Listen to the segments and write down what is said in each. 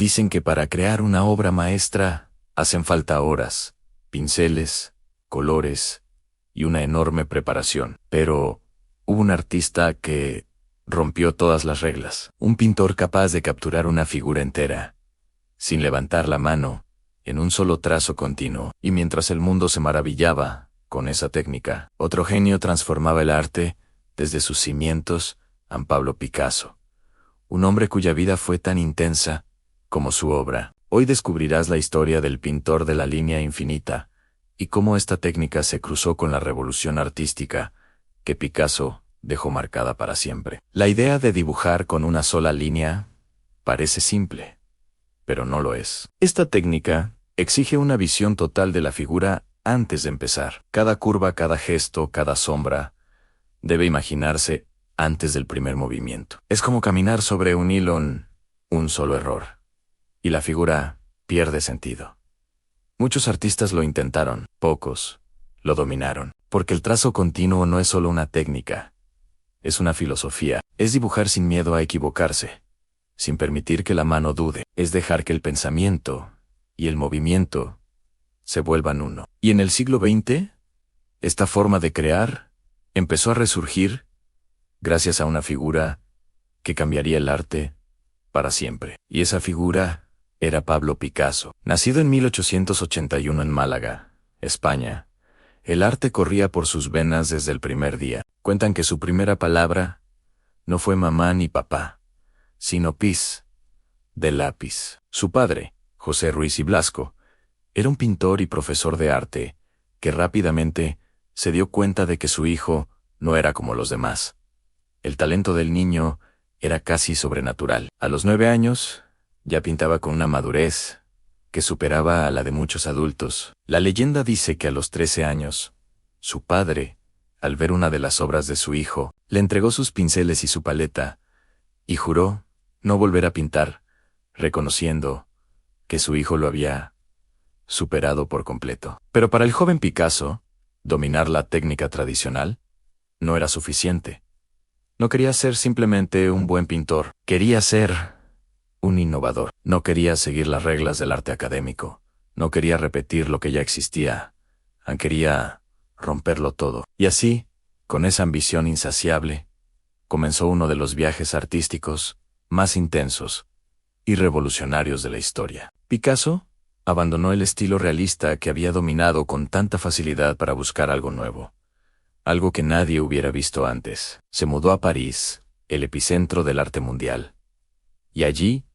Dicen que para crear una obra maestra hacen falta horas, pinceles, colores y una enorme preparación. Pero hubo un artista que rompió todas las reglas. Un pintor capaz de capturar una figura entera, sin levantar la mano, en un solo trazo continuo. Y mientras el mundo se maravillaba con esa técnica, otro genio transformaba el arte desde sus cimientos, a Pablo Picasso. Un hombre cuya vida fue tan intensa como su obra. Hoy descubrirás la historia del pintor de la línea infinita y cómo esta técnica se cruzó con la revolución artística que Picasso dejó marcada para siempre. La idea de dibujar con una sola línea parece simple, pero no lo es. Esta técnica exige una visión total de la figura antes de empezar. Cada curva, cada gesto, cada sombra debe imaginarse antes del primer movimiento. Es como caminar sobre un hilo en un solo error, y la figura pierde sentido. Muchos artistas lo intentaron, pocos lo dominaron, porque el trazo continuo no es solo una técnica, es una filosofía. Es dibujar sin miedo a equivocarse, sin permitir que la mano dude, es dejar que el pensamiento y el movimiento se vuelvan uno. Y en el siglo XX, esta forma de crear empezó a resurgir gracias a una figura que cambiaría el arte para siempre. Y esa figura era Pablo Picasso. Nacido en 1881 en Málaga, España, el arte corría por sus venas desde el primer día. Cuentan que su primera palabra no fue mamá ni papá, sino pis, de lápiz. Su padre, José Ruiz y Blasco, era un pintor y profesor de arte que rápidamente se dio cuenta de que su hijo no era como los demás. El talento del niño era casi sobrenatural. A los 9 años, ya pintaba con una madurez que superaba a la de muchos adultos. La leyenda dice que a los 13 años, su padre, al ver una de las obras de su hijo, le entregó sus pinceles y su paleta, y juró no volver a pintar, reconociendo que su hijo lo había superado por completo. Pero para el joven Picasso, dominar la técnica tradicional no era suficiente. No quería ser simplemente un buen pintor, quería ser un innovador. No quería seguir las reglas del arte académico, no quería repetir lo que ya existía, quería romperlo todo. Y así, con esa ambición insaciable, comenzó uno de los viajes artísticos más intensos y revolucionarios de la historia. Picasso abandonó el estilo realista que había dominado con tanta facilidad para buscar algo nuevo, algo que nadie hubiera visto antes. Se mudó a París, el epicentro del arte mundial. Y allí,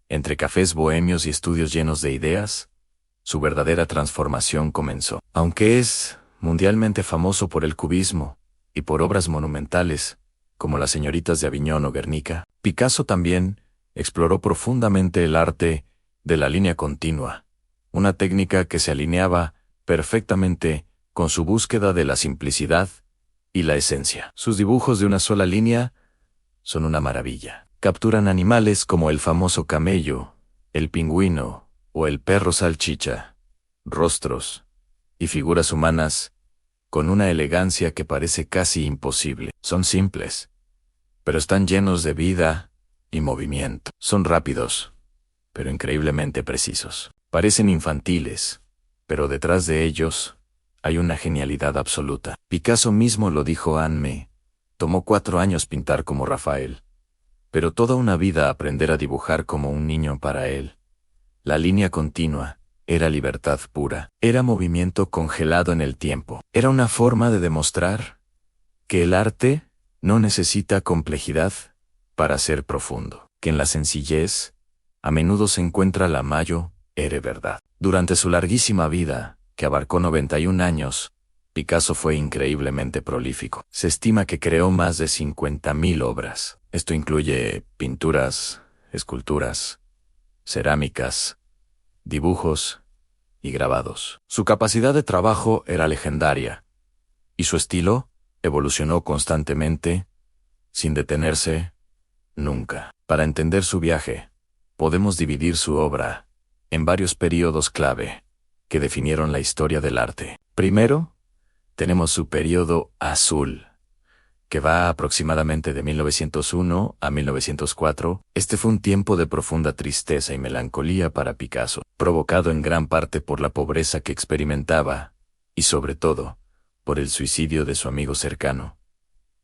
entre cafés bohemios y estudios llenos de ideas, su verdadera transformación comenzó. Aunque es mundialmente famoso por el cubismo y por obras monumentales, como Las Señoritas de Aviñón o Guernica, Picasso también exploró profundamente el arte de la línea continua, una técnica que se alineaba perfectamente con su búsqueda de la simplicidad y la esencia. Sus dibujos de una sola línea son una maravilla. Capturan animales como el famoso camello, el pingüino o el perro salchicha, rostros y figuras humanas con una elegancia que parece casi imposible. Son simples, pero están llenos de vida y movimiento. Son rápidos, pero increíblemente precisos. Parecen infantiles, pero detrás de ellos hay una genialidad absoluta. Picasso mismo lo dijo: Anne, tomó 4 años pintar como Rafael, pero toda una vida aprender a dibujar como un niño para él. La línea continua era libertad pura, era movimiento congelado en el tiempo. Era una forma de demostrar que el arte no necesita complejidad para ser profundo, que en la sencillez a menudo se encuentra la mayor verdad. Durante su larguísima vida, que abarcó 91 años, Picasso fue increíblemente prolífico. Se estima que creó más de 50.000 obras. Esto incluye pinturas, esculturas, cerámicas, dibujos y grabados. Su capacidad de trabajo era legendaria, y su estilo evolucionó constantemente, sin detenerse nunca. Para entender su viaje, podemos dividir su obra en varios períodos clave que definieron la historia del arte. Primero, tenemos su período azul, que va aproximadamente de 1901 a 1904, este fue un tiempo de profunda tristeza y melancolía para Picasso, provocado en gran parte por la pobreza que experimentaba, y sobre todo, por el suicidio de su amigo cercano,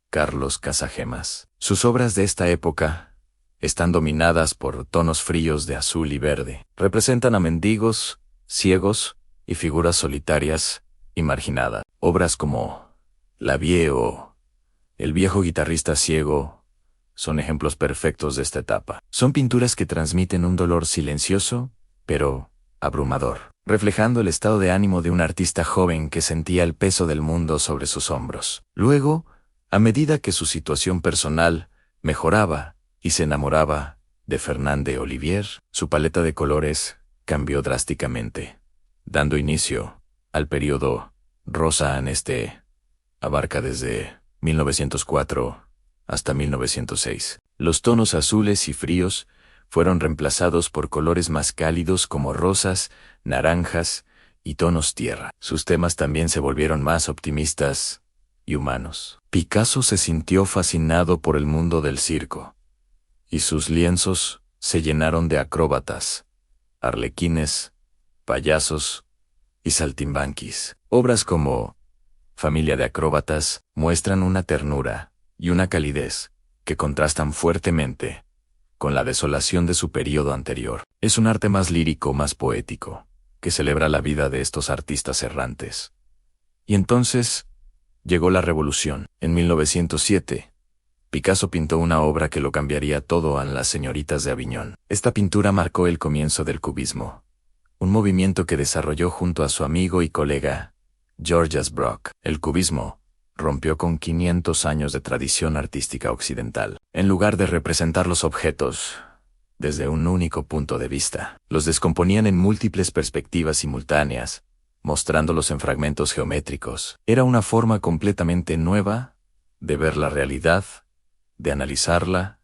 Carlos Casagemas. Sus obras de esta época están dominadas por tonos fríos de azul y verde. Representan a mendigos, ciegos y figuras solitarias y marginadas. Obras como La Vie o El viejo guitarrista ciego son ejemplos perfectos de esta etapa. Son pinturas que transmiten un dolor silencioso, pero abrumador, reflejando el estado de ánimo de un artista joven que sentía el peso del mundo sobre sus hombros. Luego, a medida que su situación personal mejoraba y se enamoraba de Fernande Olivier, su paleta de colores cambió drásticamente, dando inicio al periodo Rosa en abarca desde 1904 hasta 1906. Los tonos azules y fríos fueron reemplazados por colores más cálidos como rosas, naranjas y tonos tierra. Sus temas también se volvieron más optimistas y humanos. Picasso se sintió fascinado por el mundo del circo, y sus lienzos se llenaron de acróbatas, arlequines, payasos y saltimbanquis. Obras como Familia de acróbatas muestran una ternura y una calidez que contrastan fuertemente con la desolación de su período anterior. Es un arte más lírico, más poético, que celebra la vida de estos artistas errantes. Y entonces llegó la revolución. En 1907, Picasso pintó una obra que lo cambiaría todo en Las señoritas de Aviñón. Esta pintura marcó el comienzo del cubismo, un movimiento que desarrolló junto a su amigo y colega Georges Braque. El cubismo rompió con 500 años de tradición artística occidental. En lugar de representar los objetos desde un único punto de vista, los descomponían en múltiples perspectivas simultáneas, mostrándolos en fragmentos geométricos. Era una forma completamente nueva de ver la realidad, de analizarla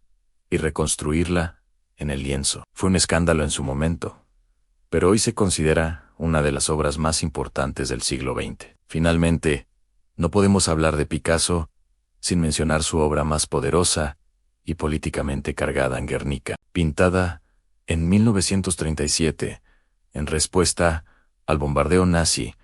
y reconstruirla en el lienzo. Fue un escándalo en su momento, pero hoy se considera una de las obras más importantes del siglo XX. Finalmente, no podemos hablar de Picasso sin mencionar su obra más poderosa y políticamente cargada en Guernica, pintada en 1937 en respuesta al bombardeo nazi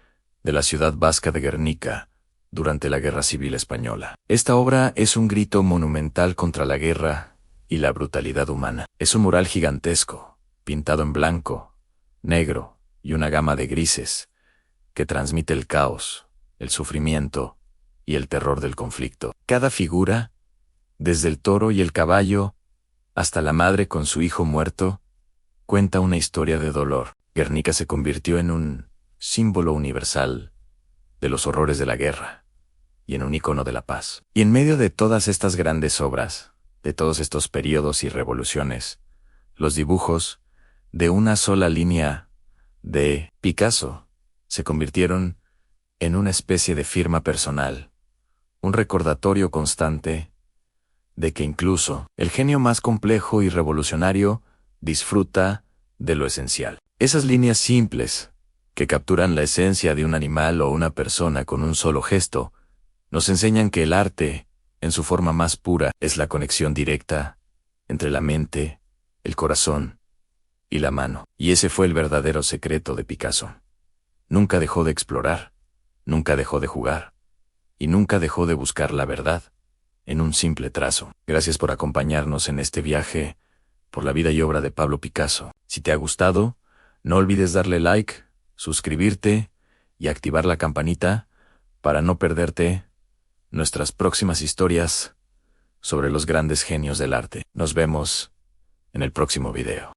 de la ciudad vasca de Guernica durante la Guerra Civil Española. Esta obra es un grito monumental contra la guerra y la brutalidad humana. Es un mural gigantesco, pintado en blanco, negro y una gama de grises, que transmite el caos, el sufrimiento y el terror del conflicto. Cada figura, desde el toro y el caballo hasta la madre con su hijo muerto, cuenta una historia de dolor. Guernica se convirtió en un símbolo universal de los horrores de la guerra y en un icono de la paz. Y en medio de todas estas grandes obras, de todos estos periodos y revoluciones, los dibujos de una sola línea de Picasso se convirtieron en una especie de firma personal, un recordatorio constante de que incluso el genio más complejo y revolucionario disfruta de lo esencial. Esas líneas simples, que capturan la esencia de un animal o una persona con un solo gesto, nos enseñan que el arte, en su forma más pura, es la conexión directa entre la mente, el corazón y la mano. Y ese fue el verdadero secreto de Picasso. Nunca dejó de explorar, nunca dejó de jugar, y nunca dejó de buscar la verdad en un simple trazo. Gracias por acompañarnos en este viaje por la vida y obra de Pablo Picasso. Si te ha gustado, no olvides darle like, suscribirte y activar la campanita para no perderte nuestras próximas historias sobre los grandes genios del arte. Nos vemos en el próximo video.